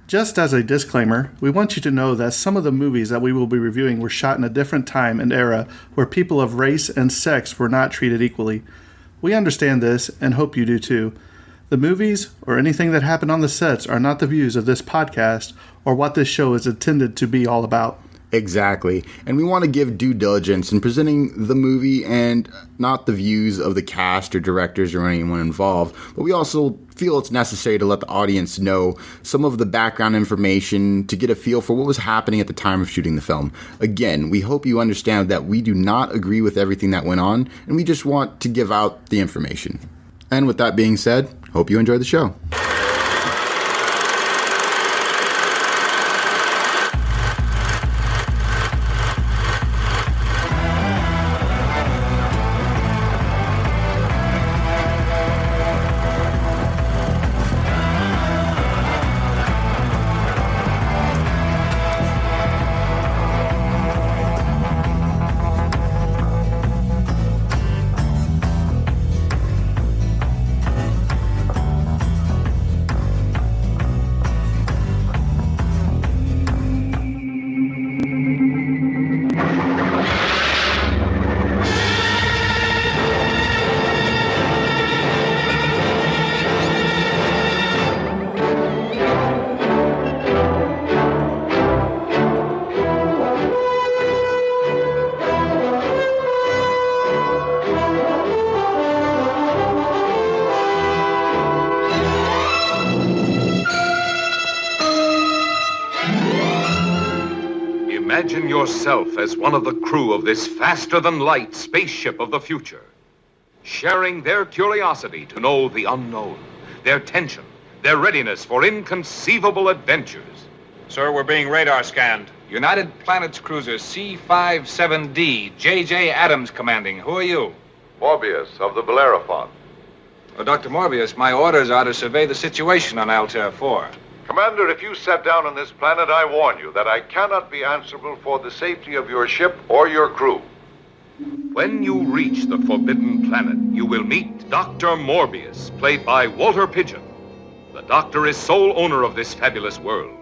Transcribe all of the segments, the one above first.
Just as a disclaimer, we want you to know that some of the movies that we will be reviewing were shot in a different time and era where people of race and sex were not treated equally. We understand this and hope you do too. The movies or anything that happened on the sets are not the views of this podcast or what this show is intended to be all about. Exactly. And we want to give due diligence in presenting the movie and not the views of the cast or directors or anyone involved. But we also feel it's necessary to let the audience know some of the background information to get a feel for what was happening at the time of shooting the film. Again, we hope you understand that we do not agree with everything that went on, and we just want to give out the information. And with that being said, hope you enjoy the show. Imagine yourself as one of the crew of this faster-than-light spaceship of the future, sharing their curiosity to know the unknown, their tension, their readiness for inconceivable adventures. Sir, we're being radar scanned. United Planets cruiser C-57D, J.J. Adams commanding. Who are you? Morbius of the Bellerophon. Oh, Dr. Morbius, my orders are to survey the situation on Altair 4. Commander, if you set down on this planet, I warn you that I cannot be answerable for the safety of your ship or your crew. When you reach the Forbidden Planet, you will meet Dr. Morbius, played by Walter Pidgeon. The Doctor is sole owner of this fabulous world.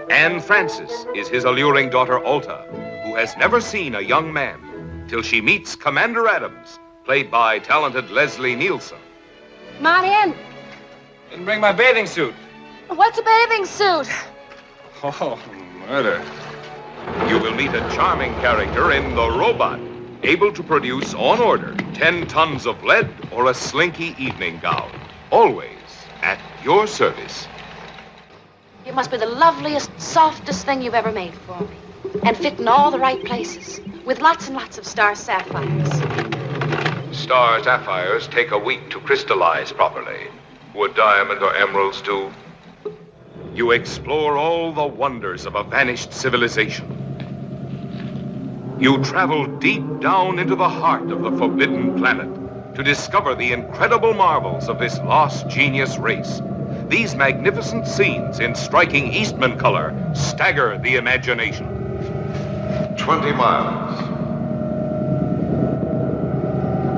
Anne Francis is his alluring daughter Alta, who has never seen a young man till she meets Commander Adams, played by talented Leslie Nielsen. Martin, Didn't bring my bathing suit. what's a bathing suit? Oh, murder. You will meet a charming character in The Robot, able to produce, on order, 10 tons of lead or a slinky evening gown. Always at your service. You must be the loveliest, softest thing you've ever made for me. And fit in all the right places, with lots and lots of star sapphires. Star sapphires take a week to crystallize properly. Would diamond or emeralds do? You explore all the wonders of a vanished civilization. You travel deep down into the heart of the Forbidden Planet to discover the incredible marvels of this lost genius race. These magnificent scenes in striking Eastman color stagger the imagination. 20 miles.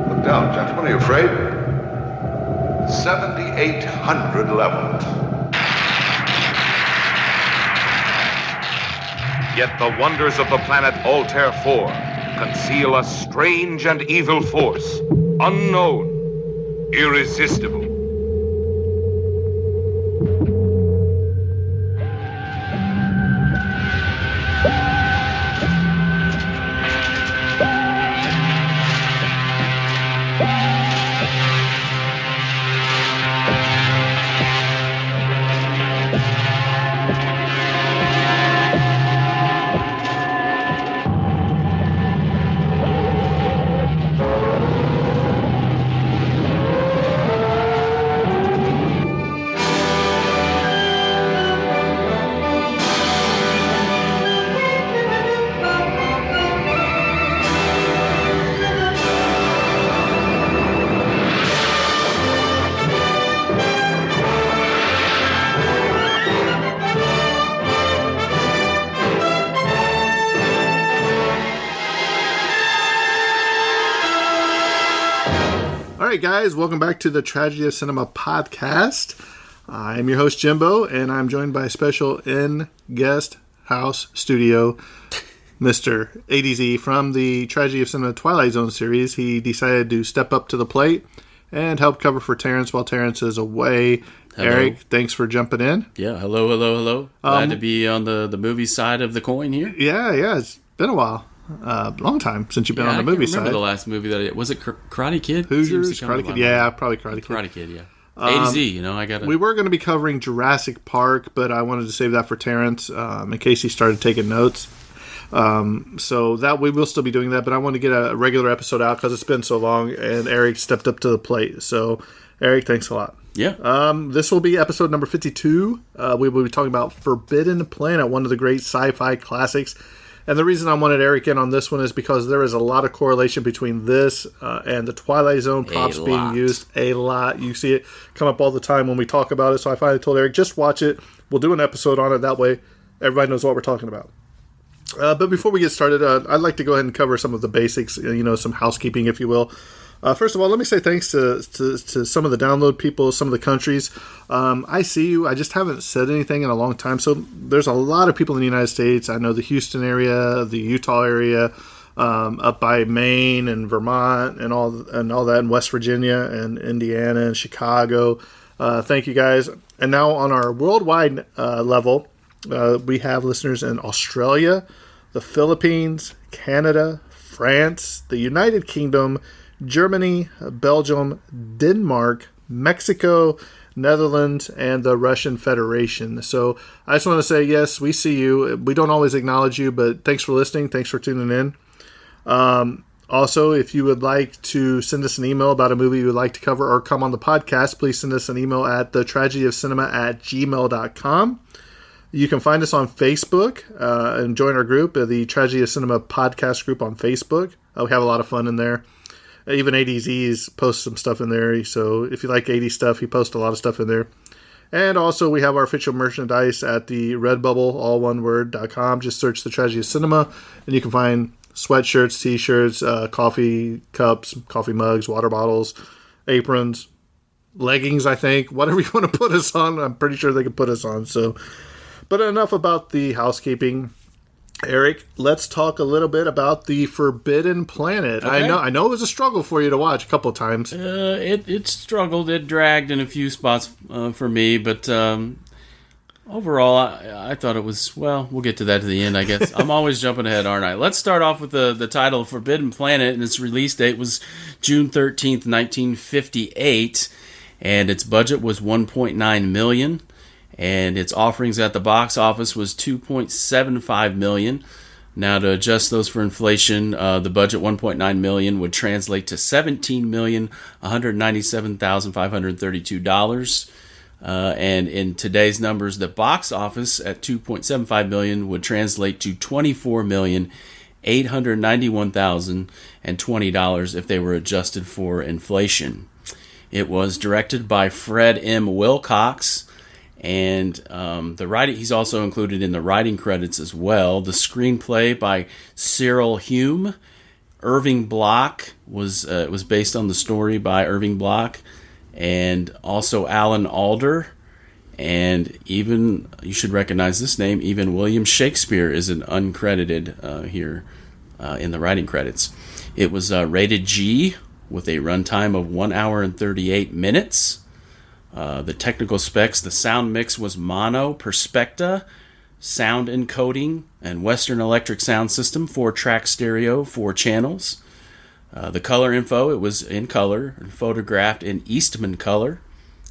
Look down, gentlemen. Are you afraid? 7,800 level. Yet the wonders of the planet Altair 4 conceal a strange and evil force, unknown, irresistible. All right, guys, welcome back to the Tragedy of Cinema podcast. I'm your host, Jimbo, and I'm joined by a special in-guest house studio, Mr. ADZ from the Tragedy of Cinema Twilight Zone series. He decided to step up to the plate and help cover for Terrence while Terrence is away. Hello. Eric, thanks for jumping in. Yeah, hello. Glad to be on the movie side of the coin here. Yeah, it's been a while. Long time since you've been on the movie side. I remember the last movie was it Karate Kid? Hoosiers, Karate Kid. Yeah, probably Karate Kid. Karate Kid, yeah. AZ, We were going to be covering Jurassic Park, but I wanted to save that for Terrence in case he started taking notes. So that we will still be doing that, but I want to get a regular episode out because it's been so long, and Eric stepped up to the plate. So, Eric, thanks a lot. Yeah. This will be episode number 52. We will be talking about Forbidden Planet, one of the great sci-fi classics. And the reason I wanted Eric in on this one is because there is a lot of correlation between this and the Twilight Zone props being used a lot. You see it come up all the time when we talk about it. So I finally told Eric, just watch it. We'll do an episode on it. That way everybody knows what we're talking about. But before we get started, I'd like to go ahead and cover some of the basics, some housekeeping, if you will. First of all, let me say thanks to some of the download people, some of the countries. I see you. I just haven't said anything in a long time. So there's a lot of people in the United States. I know the Houston area, the Utah area, up by Maine and Vermont and all that, in West Virginia and Indiana and Chicago. Thank you guys. And now on our worldwide level, we have listeners in Australia, the Philippines, Canada, France, the United Kingdom, Germany, Belgium, Denmark, Mexico, Netherlands, and the Russian Federation. So I just want to say, yes, we see you. We don't always acknowledge you, but thanks for listening. Thanks for tuning in. Also, if you would like to send us an email about a movie you would like to cover or come on the podcast, please send us an email at thetragedyofcinema@gmail.com. You can find us on Facebook and join our group, the Tragedy of Cinema podcast group on Facebook. We have a lot of fun in there. Even ADZ's posts some stuff in there. So if you like 80 stuff, he posts a lot of stuff in there. And also we have our official merchandise at the Redbubble, all one word.com. Just search the Tragedy of Cinema and you can find sweatshirts, t-shirts, coffee cups, coffee mugs, water bottles, aprons, leggings, I think. Whatever you want to put us on, I'm pretty sure they can put us on. So, but enough about the housekeeping. Eric, let's talk a little bit about the Forbidden Planet. Okay. I know it was a struggle for you to watch a couple of times. It struggled. It dragged in a few spots for me, but overall, I thought it was, well, we'll get to that at the end, I guess. I'm always jumping ahead, aren't I? Let's start off with the title, Forbidden Planet, and its release date was June 13th, 1958, and its budget was $1.9 million. And its offerings at the box office was $2.75 million. Now, to adjust those for inflation, the budget $1.9 million would translate to $17,197,532. And in today's numbers, the box office at $2.75 million would translate to $24,891,020 if they were adjusted for inflation. It was directed by Fred M. Wilcox. And the writing, he's also included in the writing credits as well. The screenplay by Cyril Hume. Irving Block was based on the story by Irving Block, and also Alan Alda. And even, you should recognize this name, even William Shakespeare is an uncredited here in the writing credits. It was rated G with a runtime of 1 hour and 38 minutes. The technical specs, the sound mix was mono, Perspecta, sound encoding, and Western Electric sound system, 4-track stereo, 4 channels. The color info, it was in color, photographed in Eastman color.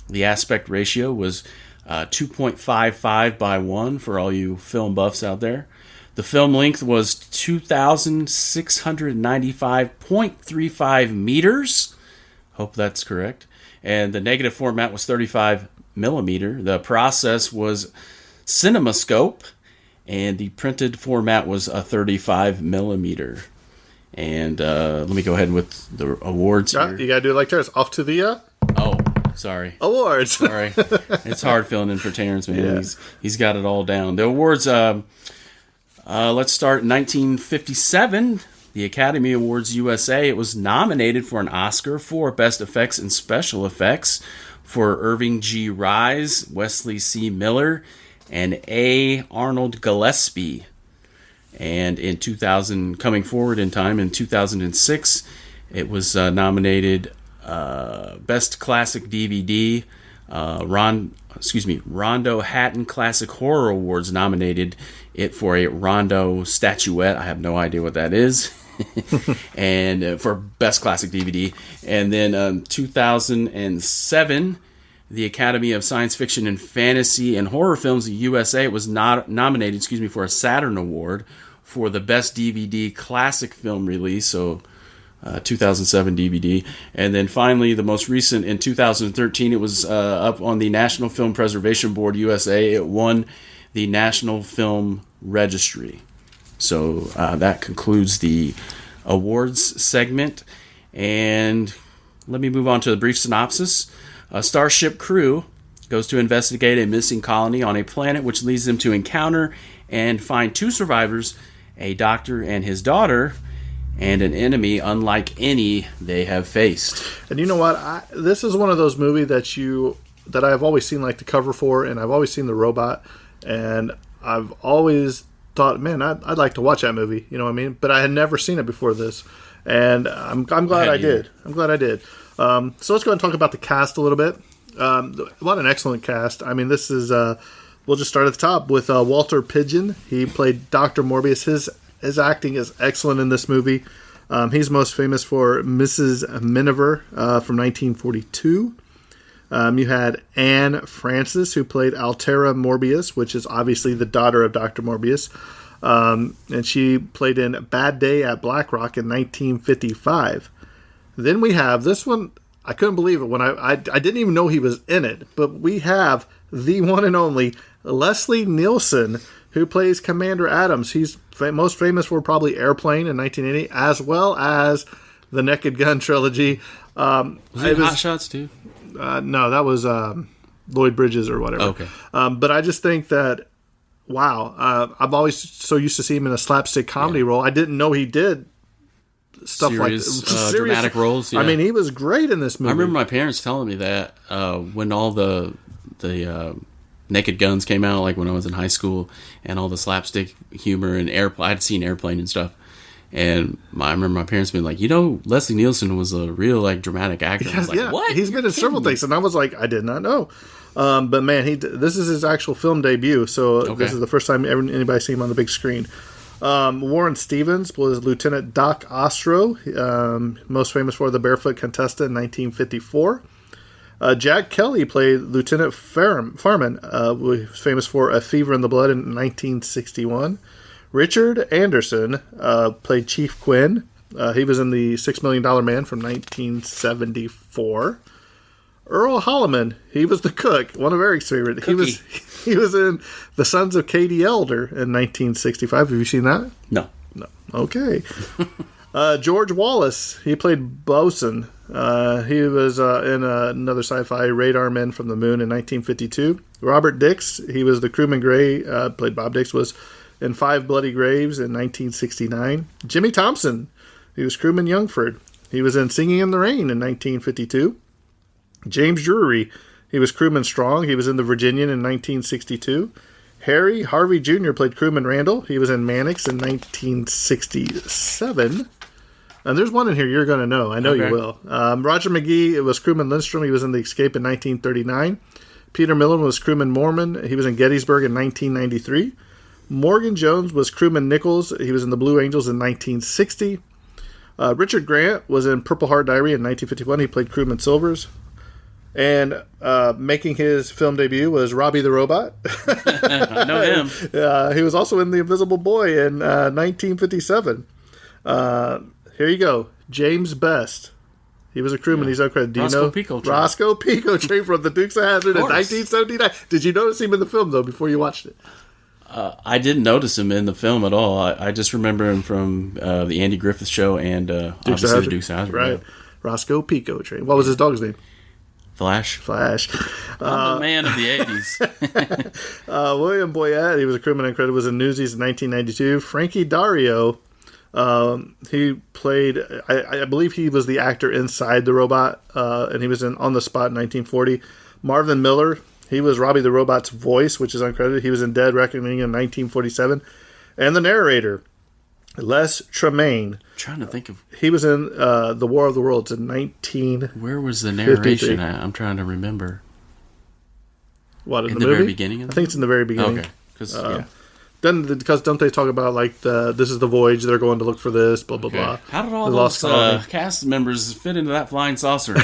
The aspect ratio was 2.55 by 1 for all you film buffs out there. The film length was 2,695.35 meters. Hope that's correct. And the negative format was 35 millimeter. The process was CinemaScope, and the printed format was a 35 millimeter. And let me go ahead with the awards here. You gotta do it like Terrence. Off to the sorry. Awards. Sorry, it's hard filling in for Terrence, man. Yeah. He's got it all down. The awards. Let's start in 1957. The Academy Awards USA. It was nominated for an Oscar for Best Effects and Special Effects for Irving G. Rise, Wesley C. Miller, and A. Arnold Gillespie. And in 2000, coming forward in time, in 2006, it was nominated Best Classic DVD. Rondo Hatton Classic Horror Awards nominated it for a Rondo statuette. I have no idea what that is. And for Best Classic DVD. And then 2007, the Academy of Science Fiction and Fantasy and Horror Films USA was not nominated, for a Saturn Award for the Best DVD Classic Film Release. So 2007 DVD. And then finally, the most recent in 2013, it was up on the National Film Preservation Board USA. It won the National Film Registry. So that concludes the awards segment. And let me move on to the brief synopsis. A starship crew goes to investigate a missing colony on a planet, which leads them to encounter and find two survivors, a doctor and his daughter, and an enemy unlike any they have faced. And you know what? This is one of those movies that I've always seen like the cover for, and I've always seen the robot, and I've always thought, man, I'd like to watch that movie. You know what I mean? But I had never seen it before this, and I'm glad I did. I'm glad I did. So let's go ahead and talk about the cast a little bit. What an excellent cast. I mean, this is. We'll just start at the top with Walter Pidgeon. He played Dr. Morbius. His acting is excellent in this movie. He's most famous for Mrs. Miniver from 1942. You had Anne Francis, who played Altera Morbius, which is obviously the daughter of Dr. Morbius. And she played in Bad Day at Black Rock in 1955. Then we have this one. I couldn't believe it when I didn't even know he was in it. But we have the one and only Leslie Nielsen, who plays Commander Adams. He's most famous for probably Airplane in 1980, as well as the Naked Gun trilogy. Was it Hot Shots too? No, that was Lloyd Bridges or whatever. Okay. But I just think that, wow, I'm always so used to see him in a slapstick comedy role. I didn't know he did stuff serious dramatic roles. Yeah. I mean, he was great in this movie. I remember my parents telling me that when all the Naked Guns came out, like when I was in high school, and all the slapstick humor and Airplane. I'd seen Airplane and stuff. And I remember my parents being like, Leslie Nielsen was a real dramatic actor. I was like, what? He's been in several things, and I was like, I did not know. But man, this is his actual film debut, so This is the first time anybody's seen him on the big screen. Warren Stevens was Lieutenant Doc Ostro, most famous for The Barefoot Contessa in 1954. Jack Kelly played Lieutenant Farman, who was famous for A Fever in the Blood in 1961. Richard Anderson played Chief Quinn. He was in The $6 Million Man from 1974. Earl Holliman, he was the cook, one of Eric's favorite. He was in The Sons of Katie Elder in 1965. Have you seen that? No. Okay. George Wallace, he played Bosun. He was in another sci-fi, Radar Men from the Moon in 1952. Robert Dix, he was the crewman Gray, played Bob Dix, was in Five Bloody Graves in 1969. Jimmy Thompson, he was crewman Youngford. He was in Singing in the Rain in 1952. James Drury, he was crewman Strong. He was in The Virginian in 1962. Harry Harvey Jr. played crewman Randall. He was in Mannix in 1967. And there's one in here you're going to know. I know you will. Roger McGee, it was crewman Lindstrom. He was in The Escape in 1939. Peter Millen was crewman Mormon. He was in Gettysburg in 1993. Morgan Jones was crewman Nichols. He was in The Blue Angels in 1960. Richard Grant was in Purple Heart Diary in 1951. He played crewman Silvers. And making his film debut was Robbie the Robot. I know him. He was also in The Invisible Boy in 1957. Here you go. James Best. He was a crewman. Yeah. He's uncredited. Do you know? Roscoe Pico-Train from the Dukes of Hazzard in 1979. Did you notice him in the film, though, before you watched it? I didn't notice him in the film at all. I just remember him from the Andy Griffith Show and obviously the Dukes of Hazzard. Right. Yeah. Roscoe Pico-Train. What was his dog's name? Flash. I'm the man of the 80s. William Boyette, he was a crewman uncredited, was in Newsies in 1992. Frankie Dario He played, I believe he was the actor inside the robot, and he was in On the Spot in 1940. Marvin Miller, he was Robbie the Robot's voice, which is uncredited. He was in Dead Reckoning in 1947. And the narrator, Les Tremayne. I'm trying to think of... He was in The War of the Worlds in 1953. Where was the narration at? I'm trying to remember. What, in the very movie? beginning of I think it's in the very beginning. Okay. Because Because don't they talk about like this is the voyage, they're going to look for this, blah blah blah. How did all The those lost colony. cast members fit into that flying saucer?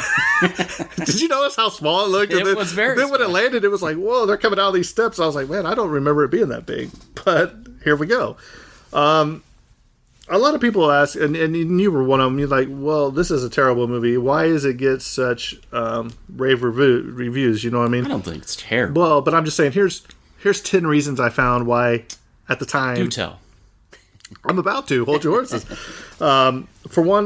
Did you notice how small it looked? It was very Then when it small. landed, it was like, whoa, they're coming out of these steps. I was like, man, I don't remember it being that big. But here we go. A lot of people ask, and you were one of them. You're like, well, this is a terrible movie. Why does it get such rave reviews? You know what I mean? I don't think it's terrible. Well, but I'm just saying. Here's 10 reasons I found why. At the time, Do tell. I'm about to hold your horses. For one,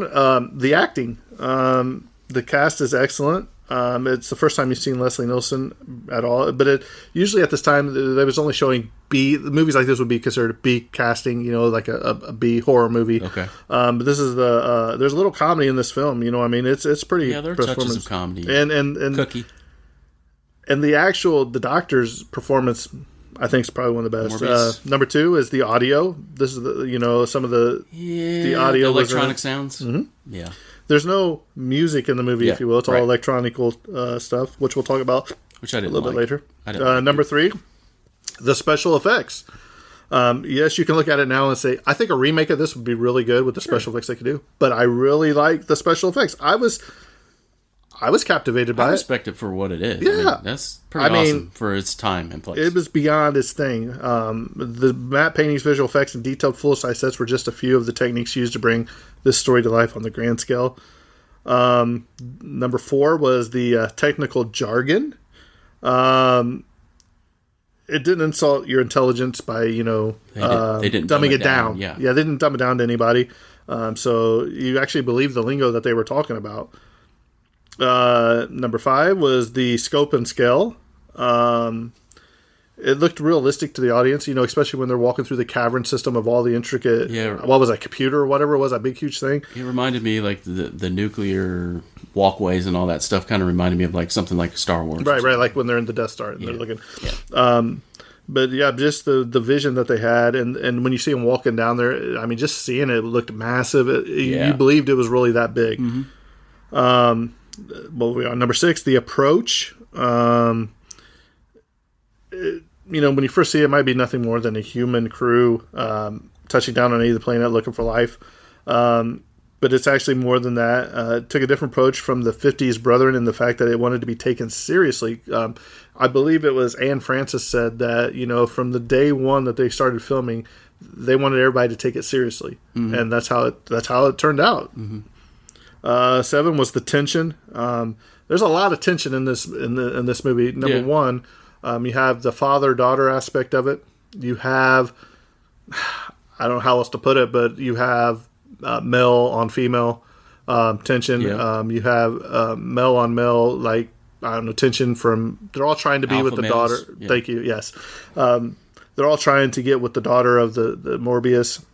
the acting, the cast is excellent. It's the first time you've seen Leslie Nielsen at all, but usually at this time they was only showing B. Movies like this would be considered B casting, you know, like a B horror movie. Okay. But this is there's a little comedy in this film. You know, what I mean, it's pretty. Yeah, there are touches of comedy. And Cookie. And the doctor's performance, I think, is probably one of the best. Morbius. Number 2 is the audio. This is some of the audio, the electronic sounds. Mm-hmm. Yeah, there's no music in the movie, if you will. It's all electronical stuff, which we'll talk about which I didn't a little bit later. I didn't like number 3, the special effects. Yes, you can look at it now and say, I think a remake of this would be really good with the special effects they could do. But I really like the special effects. I was captivated by I it. respect it for what it is. Yeah. I mean, that's pretty awesome for its time and place. It was beyond its thing. The matte paintings, visual effects, and detailed full-size sets were just a few of the techniques used to bring this story to life on the grand scale. Number 4 was the technical jargon. It didn't insult your intelligence by, they didn't dumbing it down. Yeah, they didn't dumb it down to anybody. So you actually believe the lingo that they were talking about. Number 5 was the scope and scale. It looked realistic to the audience, especially when they're walking through the cavern system of all the intricate, what was that, computer or whatever it was, that big, huge thing. It reminded me, like, the nuclear walkways and all that stuff kind of reminded me of, like, something like Star Wars. Right, like when they're in the Death Star and they're looking. Yeah. But yeah, just the vision that they had, and when you see them walking down there, I mean, just seeing it looked massive. You believed it was really that big. Mm-hmm. Well, we are number 6, the approach. When you first see it, it might be nothing more than a human crew touching down on either planet looking for life. But it's actually more than that. It took a different approach from the 50s Brethren in the fact that it wanted to be taken seriously. I believe it was Anne Francis said that, from the day one that they started filming, they wanted everybody to take it seriously. Mm-hmm. And that's how it turned out. Mm-hmm. 7 was the tension. There's a lot of tension in this movie. Number 1, you have the father-daughter aspect of it. You have, I don't know how else to put it, but you have male on female tension. Yeah. You have male on male, like, I don't know, tension from, they're all trying to be alpha with the males. daughter. Yeah. Thank you. Yes. They're all trying to get with the daughter of the Morbius.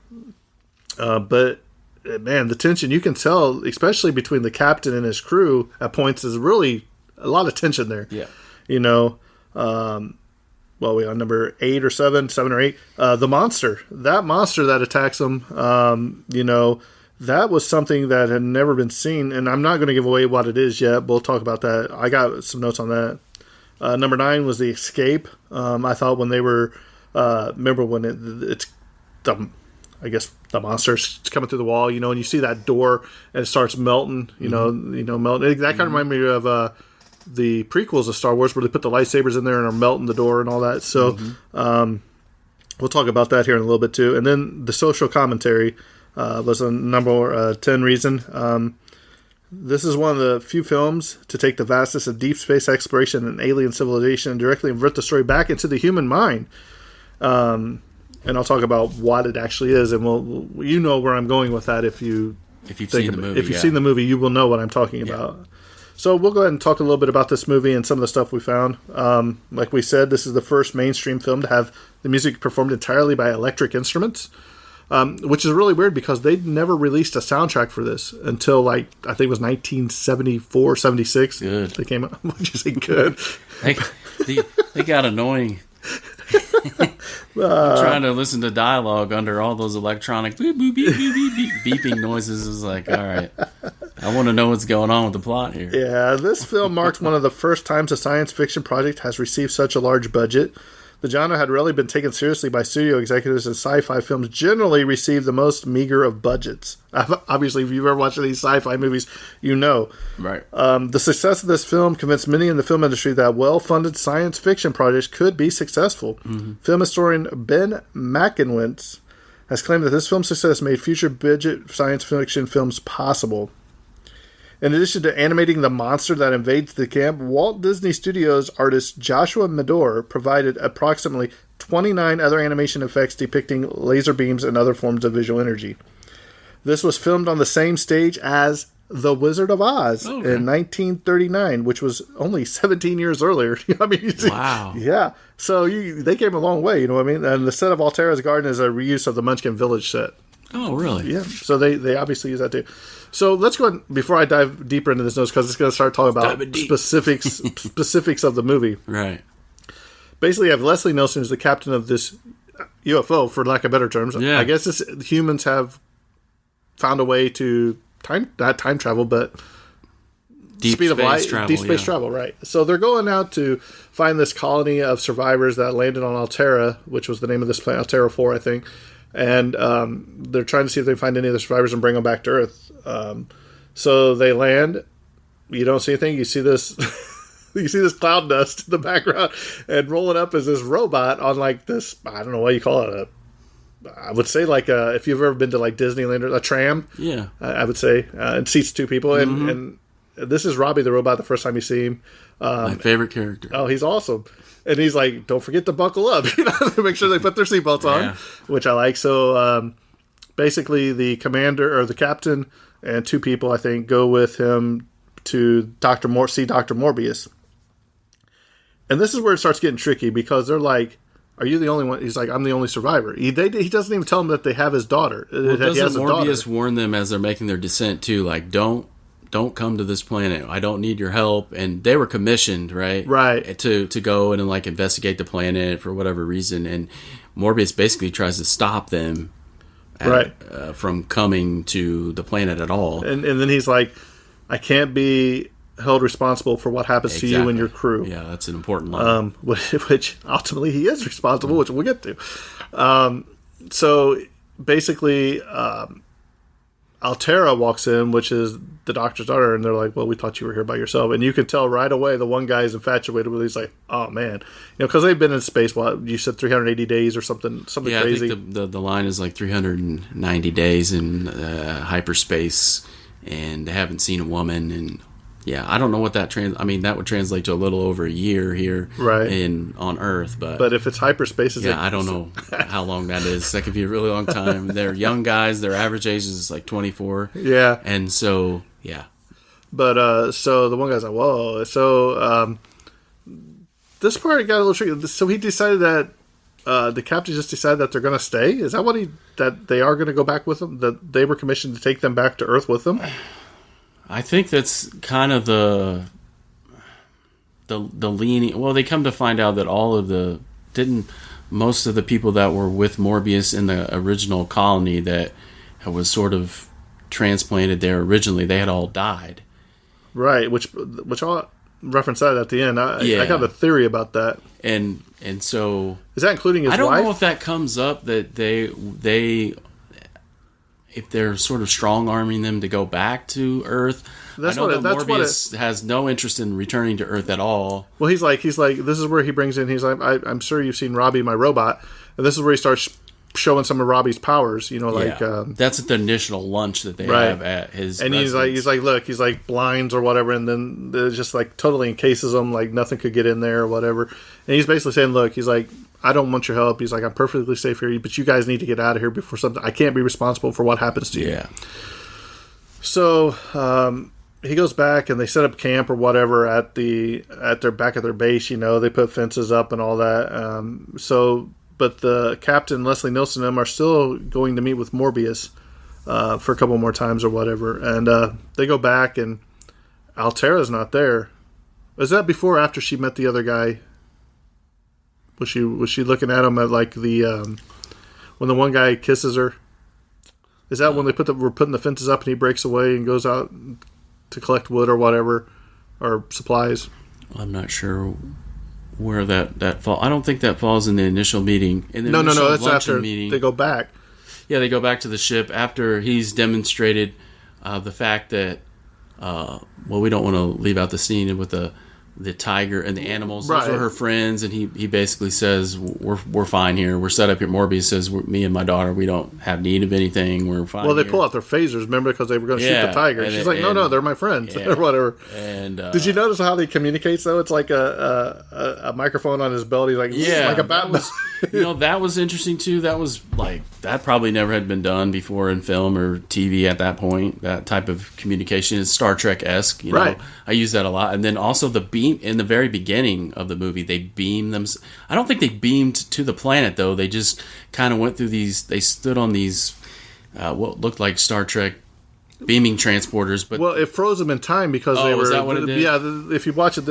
But man, the tension, you can tell, especially between the captain and his crew at points, is really a lot of tension there. Yeah. Well, we on number 8 or 7 or 8. The monster. That monster that attacks them, that was something that had never been seen. And I'm not going to give away what it is yet. We'll talk about that. I got some notes on that. Number 9 was the escape. I thought when they were, remember when it's the monster's coming through the wall, and you see that door and it starts melting, melting. That kind of reminded me of the prequels of Star Wars where they put the lightsabers in there and are melting the door and all that. So we'll talk about that here in a little bit too. And then the social commentary was a number 10 reason. This is one of the few films to take the vastness of deep space exploration and alien civilization and directly invert the story back into the human mind. And I'll talk about what it actually is, and you know where I'm going with that if you've seen the movie. If you've seen the movie, you will know what I'm talking about. So we'll go ahead and talk a little bit about this movie and some of the stuff we found. Like we said, this is the first mainstream film to have the music performed entirely by electric instruments. which is really weird because they never released a soundtrack for this until like I think it was 1974, 76. Good. They came out. Would you say good? They got annoying. Trying to listen to dialogue under all those electronic beep, beep, beep, beep, beep, beep, beeping noises is like, all right, I want to know what's going on with the plot here. Yeah, this film marked one of the first times a science fiction project has received such a large budget. The genre had rarely been taken seriously by studio executives, and sci-fi films generally receive the most meager of budgets. Obviously, if you've ever watched these sci-fi movies, you know. Right. The success of this film convinced many in the film industry that well-funded science fiction projects could be successful. Mm-hmm. Film historian Ben Mackinwitz has claimed that this film's success made future budget science fiction films possible. In addition to animating the monster that invades the camp, Walt Disney Studios artist Joshua Medor provided approximately 29 other animation effects depicting laser beams and other forms of visual energy. This was filmed on the same stage as The Wizard of Oz in 1939, which was only 17 years earlier. I mean, you see, wow. Yeah. So they came a long way, you know what I mean? And the set of Altera's garden is a reuse of the Munchkin Village set. Oh, really? Yeah. So they obviously use that too. So let's go ahead, before I dive deeper into this notes, because it's going to start talking about specifics of the movie. Right. Basically, you have Leslie Nielsen as the captain of this UFO, for lack of better terms. Yeah. I guess humans have found a way to not time travel, but deep speed of light, travel, deep space travel, right? So they're going out to find this colony of survivors that landed on Altera, which was the name of this planet, Altera 4, I think. And they're trying to see if they can find any of the survivors and bring them back to Earth. So they land. You don't see anything. You see this. You see this cloud dust in the background, and rolling up is this robot on like this. I don't know what you call it. I would say like if you've ever been to like Disneyland, or a tram. Yeah. I would say it seats two people, and this is Robbie the robot. The first time you see him, my favorite character. Oh, he's awesome. And he's like, don't forget to buckle up. You know, make sure they put their seatbelts on, which I like. So basically, the commander or the captain and two people, I think, go with him to see Dr. Morbius. And this is where it starts getting tricky because they're like, are you the only one? He's like, I'm the only survivor. He doesn't even tell them that they have his daughter. Well, doesn't Morbius warn them as they're making their descent too? Like, don't come to this planet. I don't need your help. And they were commissioned, right? Right. To go and like investigate the planet for whatever reason. And Morbius basically tries to stop them from coming to the planet at all. And then he's like, I can't be held responsible for what happens to you and your crew. Yeah, that's an important line. Which ultimately he is responsible, which we'll get to. So basically, Altera walks in, which is the doctor's daughter, and they're like, well, we thought you were here by yourself. And you can tell right away the one guy is infatuated with it. He's like, oh, man. Because they've been in space, you said 380 days or something crazy. I think the line is like 390 days in hyperspace, and they haven't seen a woman. And, yeah, I don't know what that that would translate to a little over a year here on Earth. But if it's hyperspace, I don't know how long that is. That could be a really long time. They're young guys. Their average age is like 24. Yeah. And so, yeah. But so the one guy's like, whoa. So this part got a little tricky. So he decided that the captain just decided that they're going to stay. Is that that they are going to go back with them? That they were commissioned to take them back to Earth with them? I think that's kind of the leaning. Well, they come to find out that most of the people that were with Morbius in the original colony that was sort of transplanted there originally, they had all died. Right, which I'll reference that at the end. I got a theory about that. And so is that including his wife? I don't know if that comes up that they if they're sort of strong-arming them to go back to Earth. Morbius has no interest in returning to Earth at all. Well, he's like, this is where he brings in, he's like, I'm sure you've seen Robbie, my robot. And this is where he starts showing some of Robbie's powers, that's at the initial lunch that they have at his and residence. he's like blinds or whatever, and then it's just like totally encases them, like nothing could get in there or whatever. And he's basically saying, look, he's like, I don't want your help. He's like, I'm perfectly safe here, but you guys need to get out of here before something. I can't be responsible for what happens to you. Yeah. So he goes back and they set up camp or whatever at their back of their base. They put fences up and all that. So but the captain, Leslie Nielsen, and them are still going to meet with Morbius for a couple more times or whatever. And they go back, and Altera's not there. Is that before or after she met the other guy? Was she looking at him at like the when the one guy kisses her? Is that when we're putting the fences up and he breaks away and goes out to collect wood or whatever, or supplies? I'm not sure where that falls. I don't think that falls in the initial meeting. No. That's after meeting. They go back. Yeah, they go back to the ship after he's demonstrated the fact that. We don't want to leave out the scene with the tiger and the animals. Those are her friends, and he basically says we're fine here. We're set up here. Morbius says me and my daughter, we don't have need of anything. We're fine. Well, they pull out their phasers, remember, because they were going to shoot the tiger. She's like, no, they're my friends or whatever. And did you notice how he communicates though? It's like a microphone on his belt. He's like, like a Batman. That was interesting too. That was that probably never had been done before in film or TV at that point. That type of communication is Star Trek-esque. Right. I use that a lot. And then also the beam in the very beginning of the movie, they beamed them. I don't think they beamed to the planet though. They just kind of went through these. They stood on these what looked like Star Trek beaming transporters, but it froze them in time because they were. Is that what it did? Yeah, if you watch it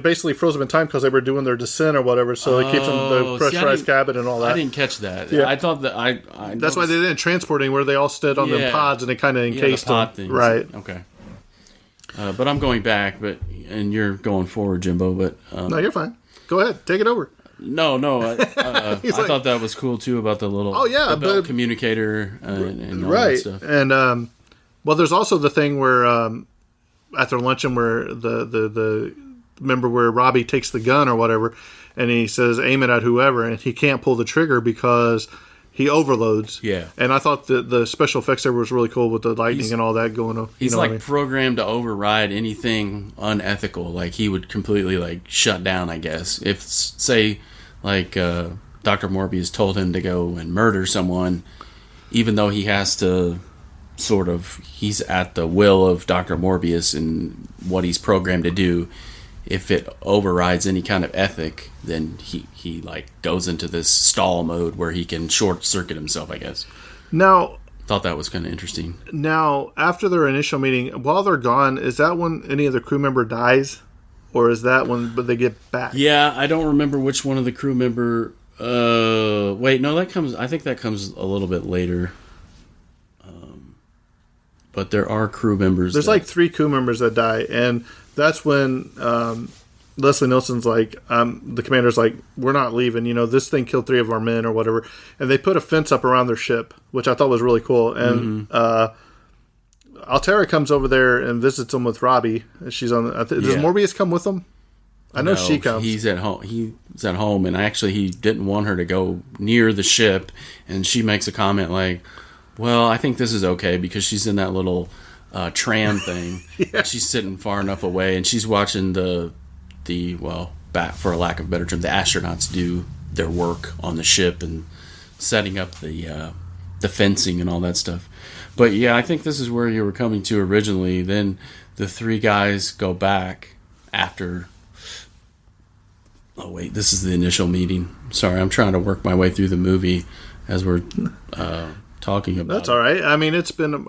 basically froze them in time because they were doing their descent or whatever. So it keeps them the pressurized cabin and all that. I didn't catch that. Yeah. I thought that I that's why they didn't transport anywhere. They all stood on the pods and they kind of encased them. Things. Right. Okay. But I'm going back, and you're going forward, Jimbo. But no, you're fine. Go ahead, take it over. No. I thought that was cool too about the little the belt communicator and all that stuff. And there's also the thing where at their luncheon where the remember where Robbie takes the gun or whatever, and he says aim it at whoever, and he can't pull the trigger because he overloads. Yeah. And I thought the special effects there was really cool with the lightning and all that going on. He's programmed to override anything unethical. Like he would completely shut down, I guess. If say Dr. Morbius told him to go and murder someone, even though he has to he's at the will of Dr. Morbius and what he's programmed to do. If it overrides any kind of ethic, then he goes into this stall mode where he can short circuit himself, I guess. Now, thought that was kind of interesting. Now, after their initial meeting, while they're gone, is that when any of the crew member dies, or is that when they get back? Yeah, I don't remember which one of the crew member. Wait, no, that comes. I think that comes a little bit later. But there are crew members. There's 3 crew members that die, and that's when Leslie Nielsen's like, the commander's like, we're not leaving. This thing killed 3 of our men or whatever. And they put a fence up around their ship, which I thought was really cool. And Altera comes over there and visits them with Robbie. She's on. Does Morbius come with them? I know she comes. He's at home. He's at home, and actually, he didn't want her to go near the ship. And she makes a comment like, "Well, I think this is okay because she's in that little tram thing. She's sitting far enough away, and she's watching the for a lack of a better term, the astronauts do their work on the ship and setting up the fencing and all that stuff. But yeah, I think this is where you were coming to originally. Then the 3 guys go back after. Oh wait, this is the initial meeting. Sorry, I'm trying to work my way through the movie as we're talking about. That's all right. I mean, it's been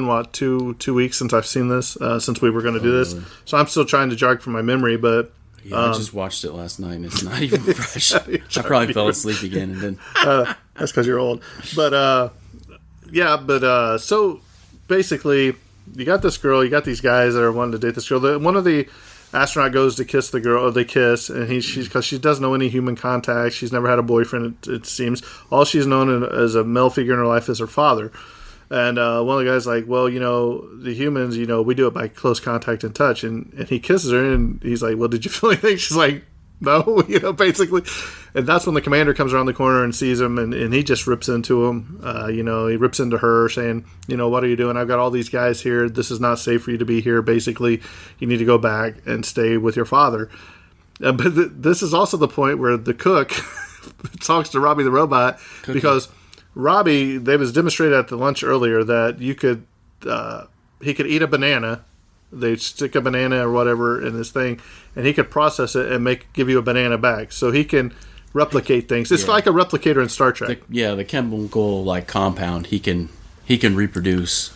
what 2 weeks since I've seen this. Since we were going to do this, so I'm still trying to jog from my memory. But I just watched it last night, and it's not even fresh. I probably fell asleep again, and then that's because you're old. But so basically, you got this girl, you got these guys that are wanting to date this girl. One of the astronaut goes to kiss the girl, or they kiss, and because she doesn't know any human contact. She's never had a boyfriend, it seems. All she's known as a male figure in her life is her father. And one of the guys like, well, the humans, we do it by close contact and touch. And he kisses her, and he's like, well, did you feel anything? She's like, no, basically. And that's when the commander comes around the corner and sees him, and he just rips into him. He rips into her saying, what are you doing? I've got all these guys here. This is not safe for you to be here. Basically, you need to go back and stay with your father. But this is also the point where the cook talks to Robbie the robot because Robbie, they was demonstrated at the lunch earlier that he could eat a banana. They stick a banana or whatever in this thing, and he could process it and give you a banana back. So he can replicate things. It's like a replicator in Star Trek. The chemical compound. He can reproduce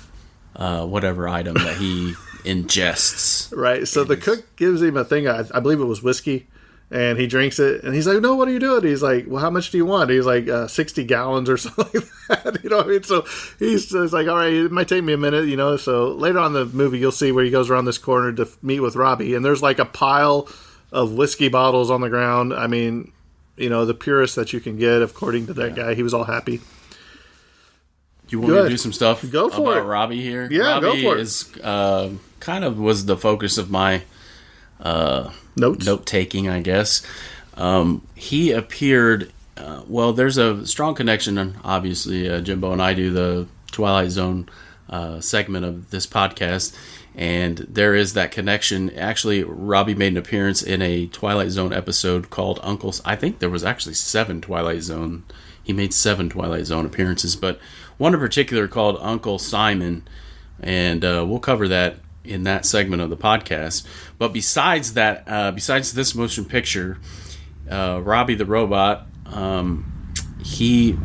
whatever item that he ingests. Right. So the cook gives him a thing. I believe it was whiskey. And he drinks it, and he's like, "No, what are you doing?" He's like, "Well, how much do you want?" He's like, 60 gallons or something like that. You know what I mean? So he's like, "All right, it might take me a minute," you know. So later on in the movie, you'll see where he goes around this corner to meet with Robbie, and there's like a pile of whiskey bottles on the ground. I mean, you know, the purest that you can get, according to that guy. He was all happy. You want me to do some stuff Go for about it. Robbie here? Yeah, Robbie go for it. is kind of was the focus of my note taking, I guess. He appeared. There's a strong connection, and obviously, Jimbo and I do the Twilight Zone segment of this podcast, and there is that connection. Actually, Robbie made an appearance in a Twilight Zone episode called Uncle's. I think there was actually 7 Twilight Zone. He made 7 Twilight Zone appearances, but one in particular called Uncle Simon, and we'll cover that in that segment of the podcast. But besides that, besides this motion picture, Robbie the Robot, he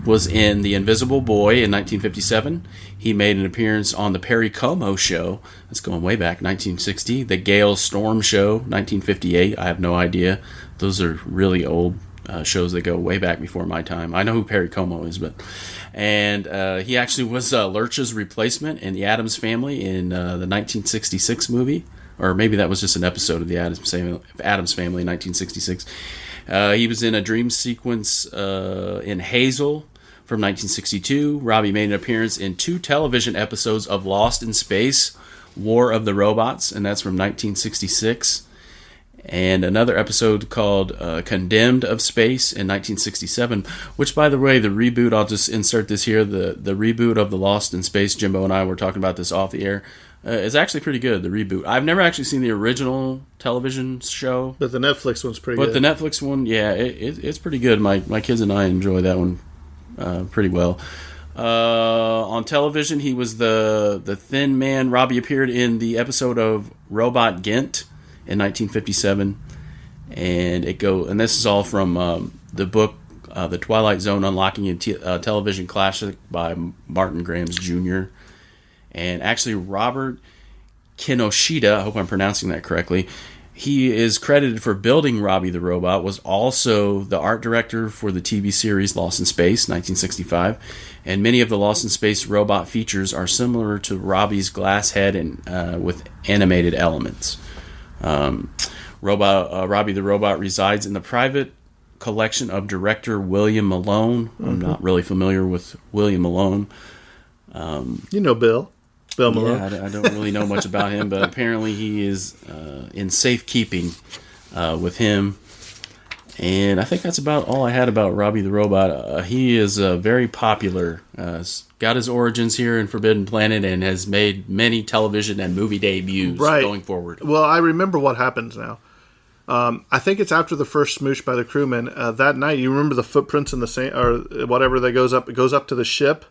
was in The Invisible Boy in 1957. He made an appearance on The Perry Como Show. That's going way back, 1960. The Gale Storm Show, 1958. I have no idea. Those are really old shows that go way back before my time. I know who Perry Como is, and he actually was Lurch's replacement in The Addams Family in the 1966 movie, or maybe that was just an episode of The Addams Family in 1966. He was in a dream sequence in Hazel from 1962. Robbie made an appearance in 2 television episodes of Lost in Space, War of the Robots, and that's from 1966. And another episode called Condemned of Space in 1967, which, by the way, the reboot, I'll just insert this here, the reboot of the Lost in Space, Jimbo and I were talking about this off the air, is actually pretty good, the reboot. I've never actually seen the original television show. But the Netflix one's pretty good. But the Netflix one, yeah, it's pretty good. My kids and I enjoy that one pretty well. On television, he was the thin man. Robbie appeared in the episode of Robot Gent in 1957, and this is all from the book The Twilight Zone: Unlocking a Television Classic by Martin Grahams Jr. And actually, Robert Kinoshita, I hope I'm pronouncing that correctly, he is credited for building Robbie the Robot, was also the art director for the TV series Lost in Space, 1965, and many of the Lost in Space robot features are similar to Robbie's glass head and with animated elements. Robbie the Robot resides in the private collection of director William Malone. I'm not really familiar with William Malone. You know Bill Malone. Yeah, I don't really know much about him, but apparently he is in safekeeping with him. And I think that's about all I had about Robbie the Robot. He is very popular. Got his origins here in Forbidden Planet and has made many television and movie debuts going forward. Well, I remember what happens now. I think it's after the first smooch by the crewmen. That night, you remember the footprints in the sand, or whatever that goes up. It goes up to the ship,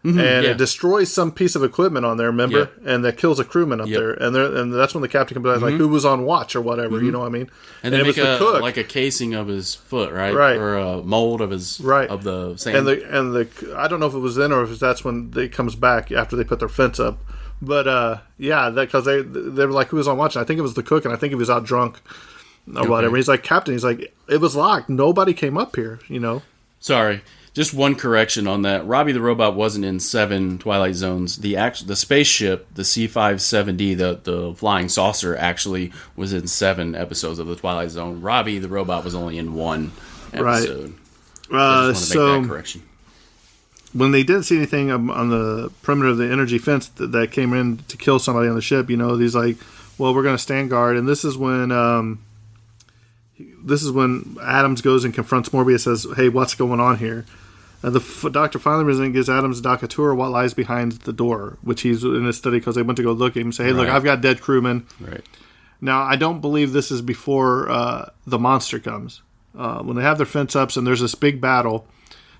it destroys some piece of equipment on there. Remember, and that kills a crewman up there. And that's when the captain comes out, like, who was on watch or whatever. You know what I mean? And it was the cook, like a casing of his foot, right? Or a mold of his of the sand. And the I don't know if it was then or if that's when it comes back after they put their fence up. But because they were like, who was on watch? And I think it was the cook, and I think he was out drunk. Or whatever. He's like, Captain, he's like, it was locked. Nobody came up here, you know. Sorry. Just one correction on that. Robbie the Robot wasn't in 7 Twilight Zones. The spaceship, the C-57D, the flying saucer, actually was in 7 episodes of the Twilight Zone. Robbie the Robot was only in 1 episode. Right. I just want to make that correction. When they didn't see anything on the perimeter of the energy fence that came in to kill somebody on the ship, you know, he's like, well, we're going to stand guard. And this is when Adams goes and confronts Morbius, says, hey, what's going on here? The doctor finally gives Adams a doc a tour of what lies behind the door, which he's in his study because they went to go look at him and say, hey, look, I've got dead crewmen. Right. Now, I don't believe this is before the monster comes. When they have their fence ups and there's this big battle,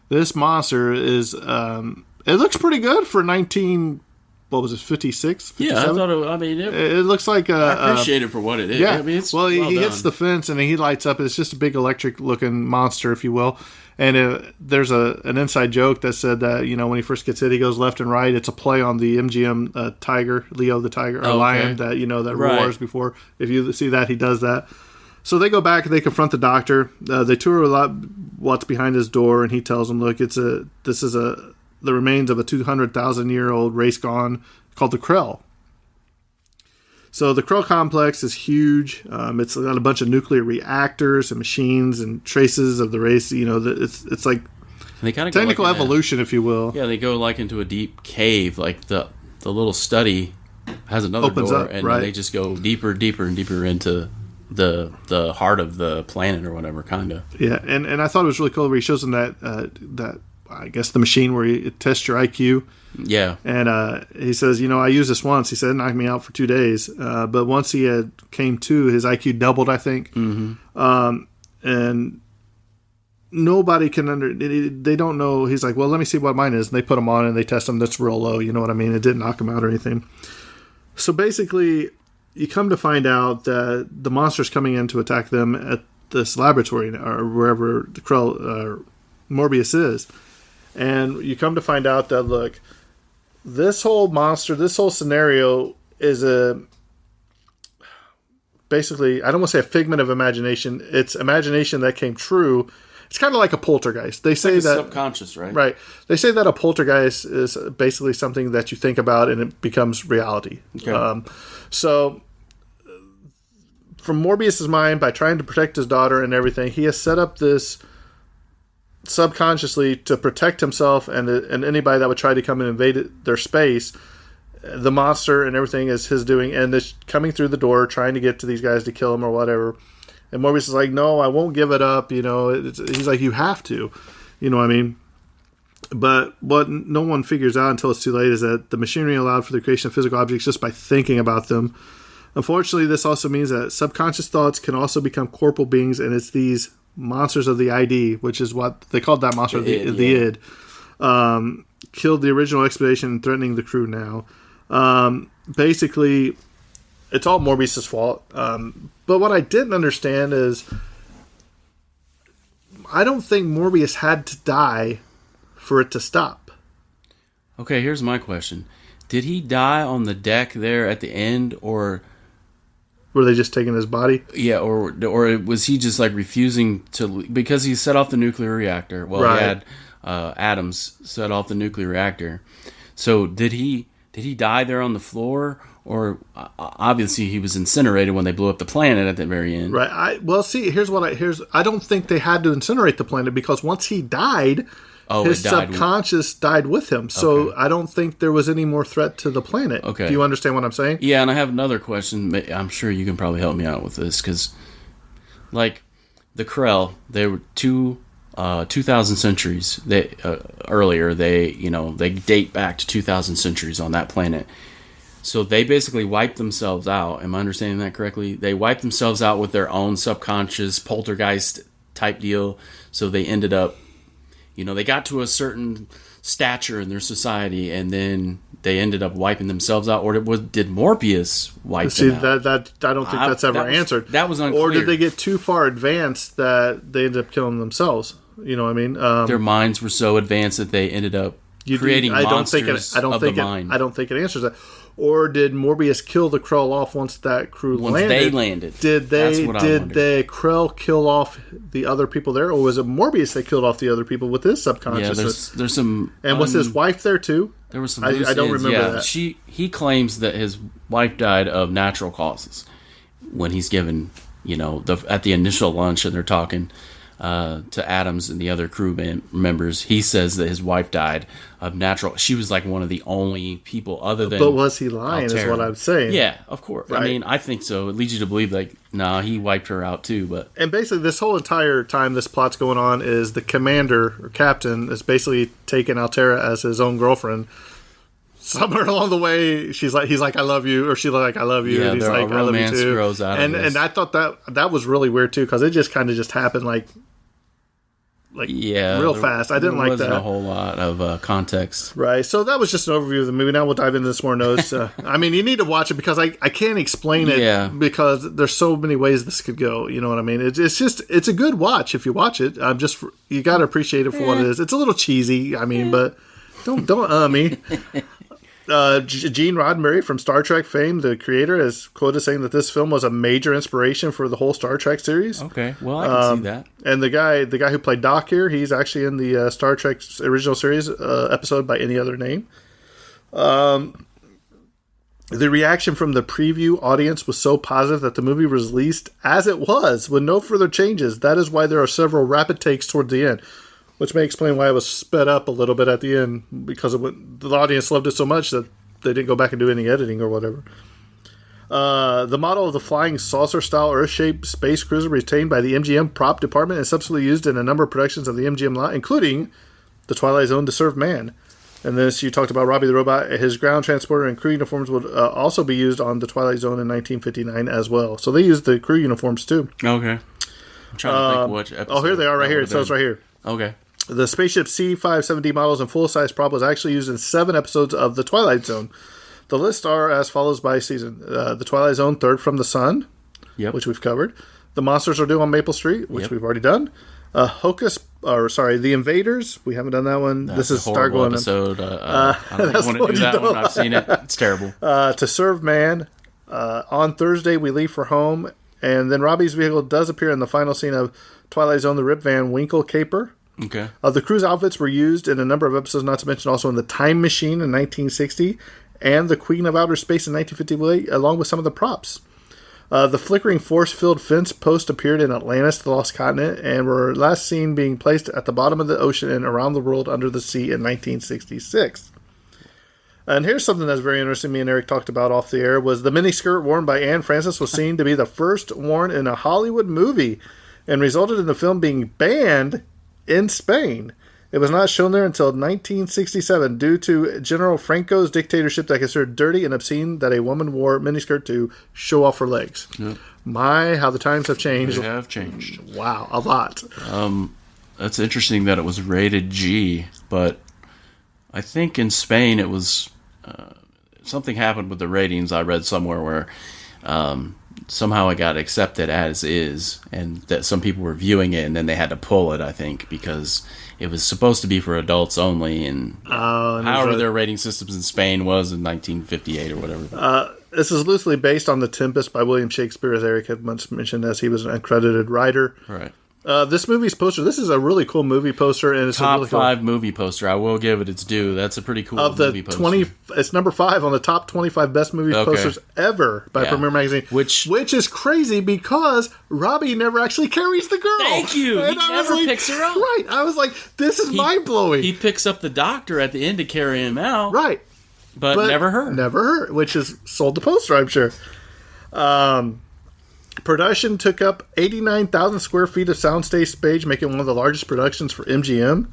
this monster is, it looks pretty good for 19 what was it, 56, Yeah, 57? I thought It looks like I appreciate it for what it is. yeah. I mean, it's well, he well hits done. the fence and he lights up. It's just a big electric-looking monster, if you will. And there's an inside joke that said that, when he first gets hit, he goes left and right. It's a play on the MGM tiger, Leo the tiger, or lion that, that Right. roars before. If you see that, he does that. So they go back and they confront the doctor. They tour a lot what's behind his door, and he tells them, look, this is the remains of a 200,000-year-old race gone called the Krell. So the Krell complex is huge. It's got a bunch of nuclear reactors and machines and traces of the race. It's like they kind of technical evolution, if you will. Yeah, they go like into a deep cave. Like the little study has another Opens door, up, and right. they just go deeper and deeper into the heart of the planet or whatever, kind of. Yeah, and I thought it was really cool where he shows them that I guess the machine where it tests your IQ. Yeah. And he says, I used this once. He said it knocked me out for 2 days. But once he came to, his IQ doubled, I think. Mm-hmm. And nobody can they don't know. He's like, well, let me see what mine is. And they put them on and they test them. That's real low. You know what I mean? It didn't knock him out or anything. So basically, you come to find out that the monster's coming in to attack them at this laboratory or wherever the Krell Morbius is. And you come to find out that, look, this whole monster, this whole scenario is basically, I don't want to say a figment of imagination. It's imagination that came true. It's kind of like a poltergeist. They say Like that subconscious, right? Right. They say that a poltergeist is basically something that you think about and it becomes reality. Okay. So, from Morbius's mind, by trying to protect his daughter and everything, he has set up this subconsciously to protect himself and anybody that would try to come and invade their space. The monster and everything is his doing, and it's coming through the door, trying to get to these guys to kill him or whatever. And Morbius is like, no, I won't give it up. He's like, you have to. You know what I mean? But what no one figures out until it's too late is that the machinery allowed for the creation of physical objects just by thinking about them. Unfortunately, this also means that subconscious thoughts can also become corporal beings, and it's these monsters of the ID, which is what they called that monster, the id. Killed the original expedition, threatening the crew now. Basically, it's all Morbius' fault. But what I didn't understand is, I don't think Morbius had to die for it to stop. Okay, here's my question. Did he die on the deck there at the end, or were they just taking his body? Yeah, or was he just like refusing to, because he set off the nuclear reactor? Well, right. He had Adams set off the nuclear reactor. So did he die there on the floor, or obviously he was incinerated when they blew up the planet at the very end? Right. I don't think they had to incinerate the planet, because once he died, his subconscious died with him. So okay. I don't think there was any more threat to the planet. Okay. Do you understand what I'm saying? Yeah, and I have another question. I'm sure you can probably help me out with this, because, like, the Krell, they were 2,000 centuries earlier. They date back to 2,000 centuries on that planet. So they basically wiped themselves out. Am I understanding that correctly? They wiped themselves out with their own subconscious poltergeist type deal. So they ended up, they got to a certain stature in their society, and then they ended up wiping themselves out. Or did Morbius wipe them out? That I don't think that's ever answered. That was unclear. Or did they get too far advanced that they ended up killing themselves? You know what I mean? Their minds were so advanced that they ended up creating monsters of the mind. I don't think it answers that. Or did Morbius kill the Krell off once that crew landed? Once they landed. Did the Krell kill off the other people there? Or was it Morbius that killed off the other people with his subconsciousness? Yeah, there's some... And was his wife there too? There was some... I don't remember that. He claims that his wife died of natural causes when he's given, at the initial lunch, and they're talking to Adams and the other crew members. He says that his wife died of natural... She was like one of the only people other than... But was he lying, is what I'm saying. Yeah, of course. Right. I mean, I think so. It leads you to believe, like, he wiped her out too, but... And basically, this whole entire time this plot's going on is the commander, or captain, is basically taking Altera as his own girlfriend. Somewhere along the way, he's like, I love you, or she's like, I love you, yeah, and he's like, I love you too. Grows out and of this. And I thought that was really weird too, because it just kind of just happened like real fast. I didn't like that. There wasn't a whole lot of context. Right. So that was just an overview of the movie. Now we'll dive into some more notes. I mean, you need to watch it because I can't explain it because there's so many ways this could go. You know what I mean? It's a good watch if you watch it. You got to appreciate it for what it is. It's a little cheesy. I mean, but don't me. Gene Roddenberry from Star Trek fame, the creator, is quoted saying that this film was a major inspiration for the whole Star Trek series. Okay, well, I can see that. And the guy who played Doc here, he's actually in the Star Trek original series episode by any other name. The reaction from the preview audience was so positive that the movie was released as it was, with no further changes. That is why there are several rapid takes toward the end, which may explain why it was sped up a little bit at the end, because the audience loved it so much that they didn't go back and do any editing or whatever. The model of the flying saucer-style Earth-shaped space cruiser retained by the MGM prop department and subsequently used in a number of productions of the MGM lot, including The Twilight Zone: To Serve Man. And this, you talked about Robbie the Robot. His ground transporter and crew uniforms would also be used on The Twilight Zone in 1959 as well. So they used the crew uniforms too. Okay. I'm trying to think which episode. Oh, here they are right here. It says right here. Okay. The spaceship C-57D models and full-size prop was actually used in 7 episodes of The Twilight Zone. The lists are as follows by season. The Twilight Zone, Third from the Sun, which we've covered. The Monsters Are Due on Maple Street, which we've already done. The Invaders, we haven't done that one. This is a horrible episode. I don't want to do that one. I've seen it. It's terrible. To Serve Man. On Thursday, We Leave for Home. And then Robbie's vehicle does appear in the final scene of Twilight Zone, the Rip Van Winkle Caper. Okay. The crew's outfits were used in a number of episodes, not to mention also in The Time Machine in 1960 and The Queen of Outer Space in 1958, along with some of the props. The flickering force-filled fence post appeared in Atlantis, the Lost Continent, and were last seen being placed at the bottom of the ocean and around the world under the sea in 1966. And here's something that's very interesting me and Eric talked about off the air, was the miniskirt worn by Anne Francis was seen to be the first worn in a Hollywood movie and resulted in the film being banned in Spain. It was not shown there until 1967 due to General Franco's dictatorship that considered dirty and obscene that a woman wore miniskirt to show off her legs. Yep. My, how the times have changed. They have changed. Wow, a lot. That's interesting that it was rated G, but I think in Spain it was something happened with the ratings. I read somewhere where somehow it got accepted as is, and that some people were viewing it and then they had to pull it, I think, because it was supposed to be for adults only, and however their rating systems in Spain was in 1958 or whatever. This is loosely based on The Tempest by William Shakespeare, as Eric had once mentioned, as he was an accredited writer. Right. This movie's poster, this is a really cool movie poster. And it's top a really 5 movie poster. I will give it its due. That's a pretty cool movie poster. It's number 5 on the top 25 best movie posters ever by Premiere Magazine. Which is crazy because Robbie never actually carries the girl. Thank you. And he never picks her up. Right. I was like, this is mind-blowing. He picks up the doctor at the end to carry him out. Right. But never her. Never her, which has sold the poster, I'm sure. Production took up 89,000 square feet of soundstage space, making it one of the largest productions for MGM.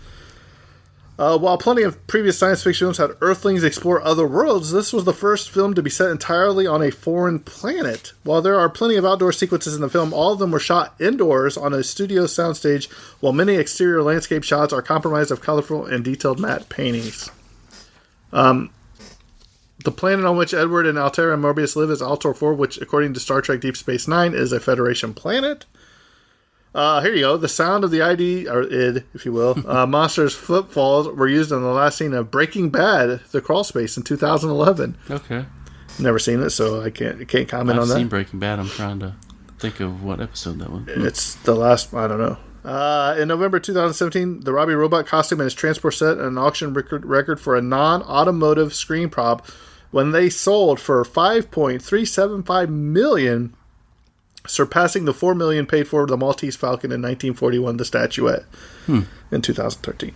While plenty of previous science fiction films had Earthlings explore other worlds, this was the first film to be set entirely on a foreign planet. While there are plenty of outdoor sequences in the film, all of them were shot indoors on a studio soundstage, while many exterior landscape shots are comprised of colorful and detailed matte paintings. The planet on which Edward and Altera and Morbius live is Altor 4, which, according to Star Trek Deep Space Nine, is a Federation planet. Here you go. The sound of the ID, or id, if you will, monsters' footfalls were used in the last scene of Breaking Bad, The Crawl Space, in 2011. Okay. Never seen it, so I can't comment on that. I've seen Breaking Bad. I'm trying to think of what episode that was. It's the last, I don't know. In November 2017, the Robbie Robot costume and his transport set an auction record for a non-automotive screen prop when they sold for $5.375 million, surpassing the $4 million paid for the Maltese Falcon in 1941, the statuette, in 2013.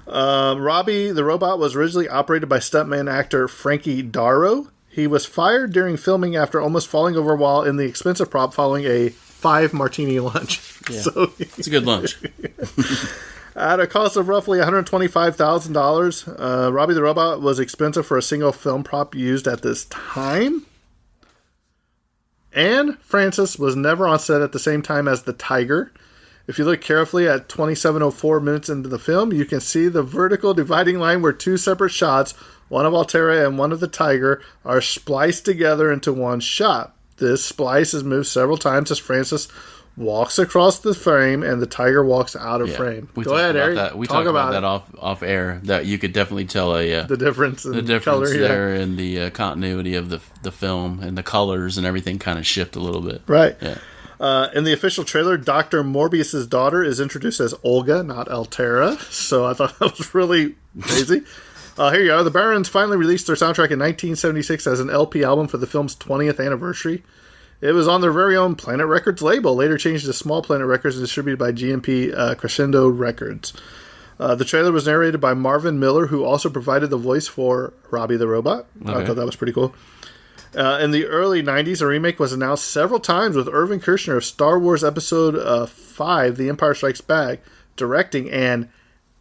Robbie the Robot was originally operated by stuntman actor Frankie Darro. He was fired during filming after almost falling over while in the expensive prop following a 5-martini lunch. Yeah, so, it's a good lunch. At a cost of roughly $125,000, Robbie the Robot was expensive for a single film prop used at this time. Anne Francis was never on set at the same time as the Tiger, If you look carefully at 27:04 minutes into the film, you can see the vertical dividing line where two separate shots, one of Altera and one of the tiger, are spliced together into one shot. This splice is moved several times as Francis walks across the frame and the tiger walks out of frame. We Go ahead, Eric. That. We talked about that off air. That you could definitely tell the difference color, there in the continuity of the film, and the colors and everything kind of shift a little bit. Right. Yeah. In the official trailer, Dr. Morbius's daughter is introduced as Olga, not Altera. So I thought that was really crazy. Here you are. The Barons finally released their soundtrack in 1976 as an LP album for the film's 20th anniversary. It was on their very own Planet Records label, later changed to Small Planet Records and distributed by GMP Crescendo Records. The trailer was narrated by Marvin Miller, who also provided the voice for Robbie the Robot. Okay. I thought that was pretty cool. In the early 90s, a remake was announced several times with Irvin Kershner of Star Wars Episode 5, The Empire Strikes Back, directing, and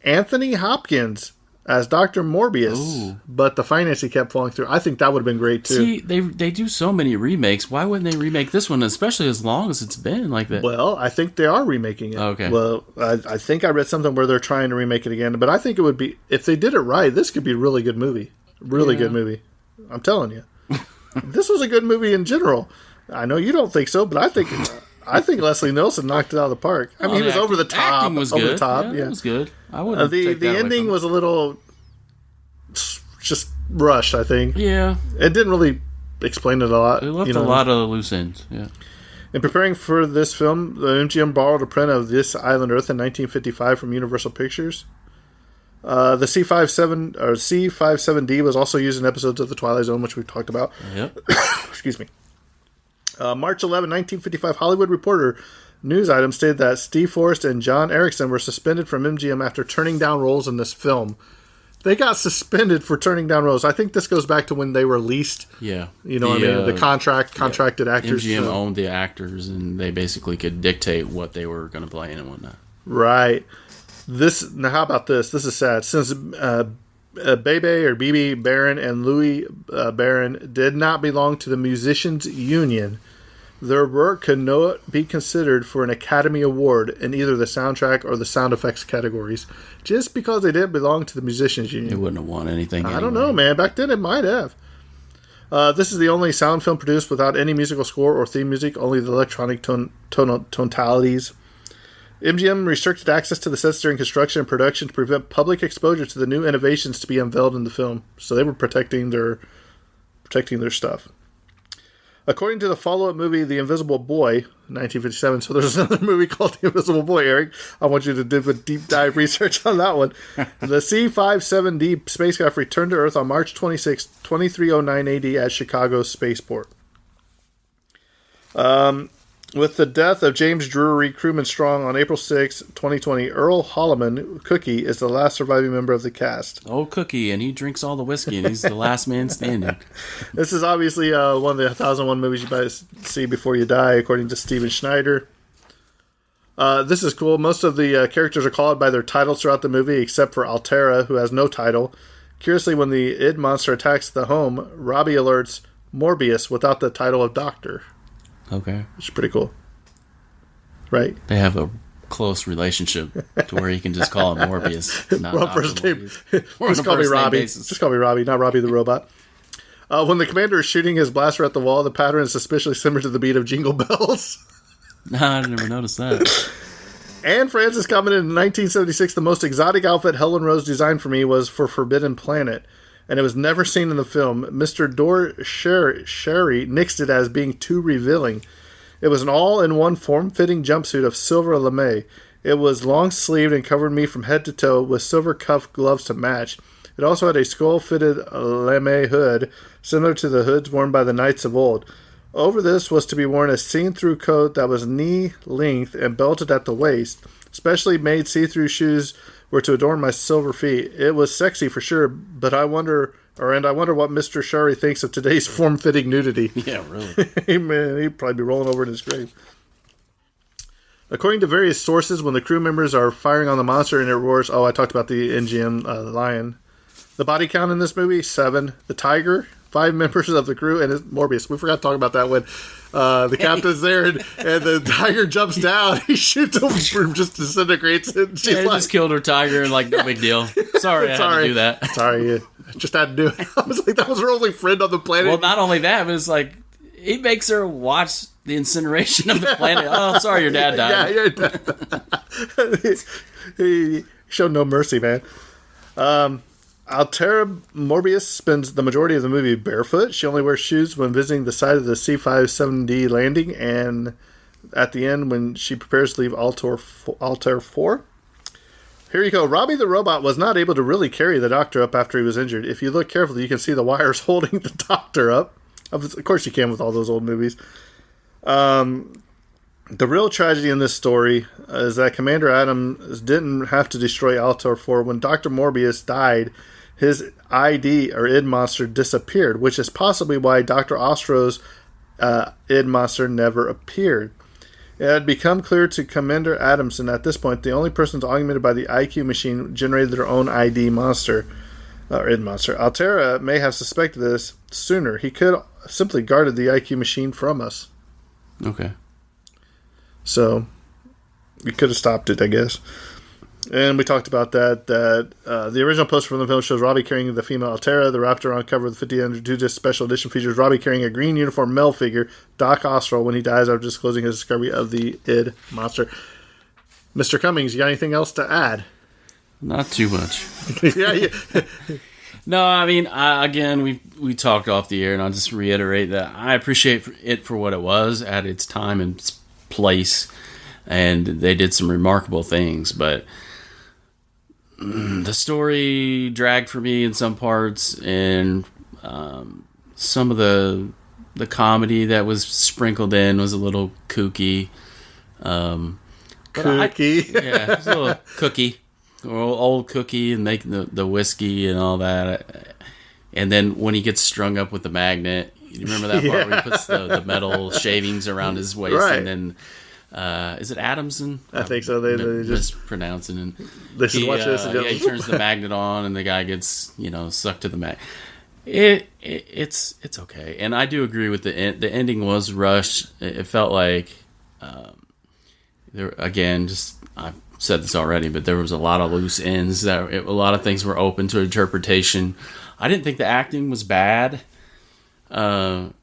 Anthony Hopkins as Dr. Morbius. Ooh. But the financing kept falling through. I think that would have been great, too. See, they do so many remakes. Why wouldn't they remake this one, especially as long as it's been like that? Well, I think they are remaking it. Okay. Well, I think I read something where they're trying to remake it again. But I think it would be, if they did it right, this could be a really good movie. Really good movie. I'm telling you. This was a good movie in general. I know you don't think so, but I think Leslie Nielsen knocked it out of the park. I mean, he was over the top. Acting was over good. the top. Yeah, it was good. I wouldn't. The ending was a little just rushed, I think. Yeah. It didn't really explain it a lot. It left a lot of loose ends. Yeah. In preparing for this film, the MGM borrowed a print of This Island Earth in 1955 from Universal Pictures. The C57D was also used in episodes of The Twilight Zone, which we've talked about. Yep. Excuse me. March 11, 1955, Hollywood Reporter news item stated that Steve Forrest and John Erickson were suspended from MGM after turning down roles in this film. They got suspended for turning down roles. I think this goes back to when they were leased. Yeah. You know what I mean? The contracted actors. MGM owned the actors, and they basically could dictate what they were going to play and whatnot. Right. Now, how about this? This is sad. Since Bebe Barron and Louis Barron did not belong to the Musicians Union, their work could not be considered for an Academy Award in either the soundtrack or the sound effects categories, just because they didn't belong to the Musicians Union. They wouldn't have won anything. I don't know, man. Back then, it might have. This is the only sound film produced without any musical score or theme music, only the electronic tonalities. MGM restricted access to the sets during construction and production to prevent public exposure to the new innovations to be unveiled in the film. So they were protecting their stuff. According to the follow-up movie, The Invisible Boy, 1957, so there's another movie called The Invisible Boy, Eric. I want you to do a deep dive research on that one. The C-57D spacecraft returned to Earth on March 26, 2309 AD at Chicago Spaceport. With the death of James Drury, crewman Strong, on April 6, 2020, Earl Holliman, Cookie, is the last surviving member of the cast. Oh, Cookie, and he drinks all the whiskey, and he's the last man standing. This is obviously one of the 1001 movies you might see before you die, according to Steven Schneider. This is cool. Most of the characters are called by their titles throughout the movie, except for Altera, who has no title. Curiously, when the id monster attacks the home, Robbie alerts Morbius without the title of Doctor. Okay. Which is pretty cool. Right? They have a close relationship to where you can just call him Morbius. Not well, first name. Just call me Robbie. Just call me Robbie, not Robbie the Robot. When the commander is shooting his blaster at the wall, the pattern is suspiciously similar to the beat of Jingle Bells. No, I never noticed that. Anne Francis commented in 1976, the most exotic outfit Helen Rose designed for me was for Forbidden Planet, and it was never seen in the film. Mr. Dor Sherry nixed it as being too revealing. It was an all-in-one form-fitting jumpsuit of silver lame. It was long-sleeved and covered me from head to toe with silver cuff gloves to match. It also had a skull-fitted lame hood, similar to the hoods worn by the knights of old. Over this was to be worn a see-through coat that was knee-length and belted at the waist. Specially made see-through shoes were to adorn my silver feet. It was sexy for sure, but I wonder what Mr. Shari thinks of today's form-fitting nudity. Yeah, really. Man, he'd probably be rolling over in his grave. According to various sources, when the crew members are firing on the monster and it roars, I talked about the NGM lion. The body count in this movie, 7. The tiger, 5 members of the crew and Morbius. We forgot to talk about that when the captain's there and the tiger jumps down. He shoots him, just disintegrates it. She's like, just killed her tiger and like, no big deal. Sorry, I had to do that. Sorry, just had to do it. I was like, that was her only friend on the planet. Well, not only that, but it's like, he makes her watch the incineration of the planet. Oh, sorry, your dad died. Yeah, your dad died. He showed no mercy, man. Altera Morbius spends the majority of the movie barefoot. She only wears shoes when visiting the site of the C-57D landing, and at the end when she prepares to leave Altair 4. Here you go. Robbie the robot was not able to really carry the doctor up after he was injured. If you look carefully, you can see the wires holding the doctor up. Of course you can with all those old movies. The real tragedy in this story is that Commander Adams didn't have to destroy Altair 4. When Dr. Morbius died, his ID, or id monster, disappeared, which is possibly why Dr. Ostro's id monster never appeared. It had become clear to Commander Adamson at this point the only persons augmented by the IQ machine generated their own ID monster, or id monster. Altera may have suspected this sooner. He could simply guarded the IQ machine from us. Okay. So, we could have stopped it, I guess. And we talked about that the original poster from the film shows Robbie carrying the female Altera. The Raptor on cover of the 50-2 disc special edition features Robbie carrying a green uniform male figure, Doc Ostro, when he dies after disclosing his discovery of the id monster. Mr. Cummings, you got anything else to add? Not too much. Yeah. No, I mean, again, we talked off the air, and I'll just reiterate that I appreciate it for what it was at its time and its place, and they did some remarkable things, but the story dragged for me in some parts, and some of the comedy that was sprinkled in was a little kooky. Cookie. Yeah, it was a little cookie. Old Cookie and making the whiskey and all that. And then when he gets strung up with the magnet, you remember that part where he puts the metal shavings around his waist, right. And then is it Adamson? I think so. They just mispronouncing, and they should watch this. And he turns the magnet on, and the guy gets sucked to the magnet. It's okay, and I do agree with the ending was rushed. It felt like there again. Just I've said this already, but there was a lot of loose ends. A lot of things were open to interpretation. I didn't think the acting was bad. And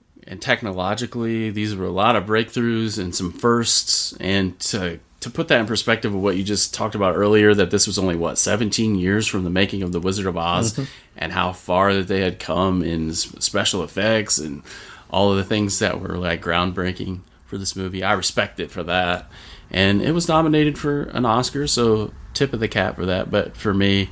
technologically, these were a lot of breakthroughs and some firsts. And to put that in perspective of what you just talked about earlier, that this was only, 17 years from the making of The Wizard of Oz, and how far that they had come in special effects and all of the things that were like groundbreaking for this movie. I respect it for that. And it was nominated for an Oscar, so tip of the cap for that. But for me,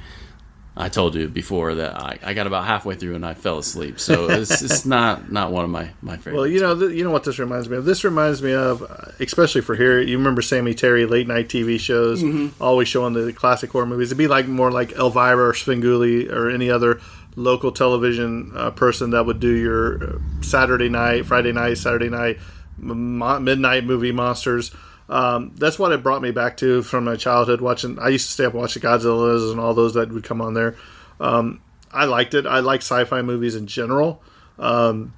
I told you before that I got about halfway through and I fell asleep. So it's not one of my favorites. Well, you know what this reminds me of? This reminds me of, especially for here, you remember Sammy Terry late night TV shows, always showing the classic horror movies. It'd be like more like Elvira or Svengoolie or any other local television person that would do your Saturday night, Friday night, Saturday night, midnight movie monsters. That's what it brought me back to from my childhood watching. I used to stay up and watch the Godzillas and all those that would come on there. I liked it. I like sci-fi movies in general. And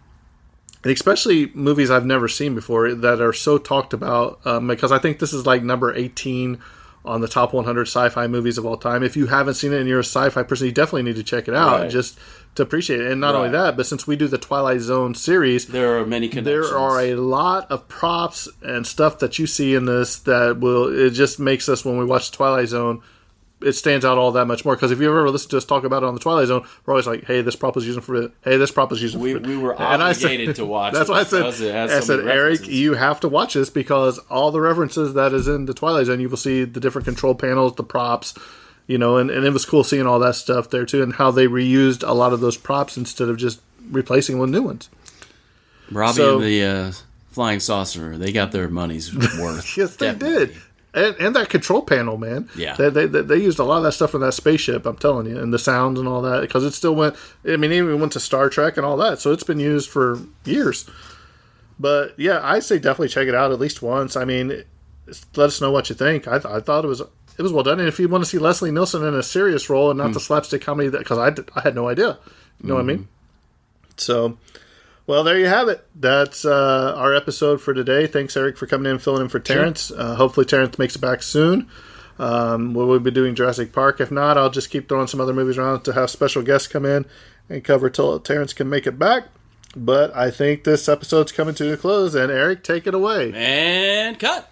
especially movies I've never seen before that are so talked about, because I think this is like number 18 on the top 100 sci-fi movies of all time. If you haven't seen it and you're a sci-fi person, you definitely need to check it out just to appreciate it. And not only that, but since we do the Twilight Zone series, there are many connections. There are a lot of props and stuff that you see in this that it just makes us, when we watch the Twilight Zone, it stands out all that much more. Because if you ever listen to us talk about it on the Twilight Zone, we're always like, hey, this prop is using for it. Hey, this prop is using for it. We were obligated to watch that's it. That's why I said, Eric, you have to watch this because all the references that is in the Twilight Zone, you will see the different control panels, the props, and it was cool seeing all that stuff there too, and how they reused a lot of those props instead of just replacing with new ones. Robbie and the Flying Saucer, they got their money's worth. Yes, they did. And that control panel, man. Yeah. They used a lot of that stuff from that spaceship, I'm telling you, and the sounds and all that, because it still went, even went to Star Trek and all that, so it's been used for years. But, yeah, I say definitely check it out at least once. Let us know what you think. I thought it was well done, and if you want to see Leslie Nielsen in a serious role and not the slapstick comedy, because I had no idea. You know what I mean? So, well, there you have it. That's our episode for today. Thanks, Eric, for coming in and filling in for Terrence. Hopefully Terrence makes it back soon. We'll be doing Jurassic Park. If not, I'll just keep throwing some other movies around to have special guests come in and cover till Terrence can make it back. But I think this episode's coming to a close, and Eric, take it away. And cut.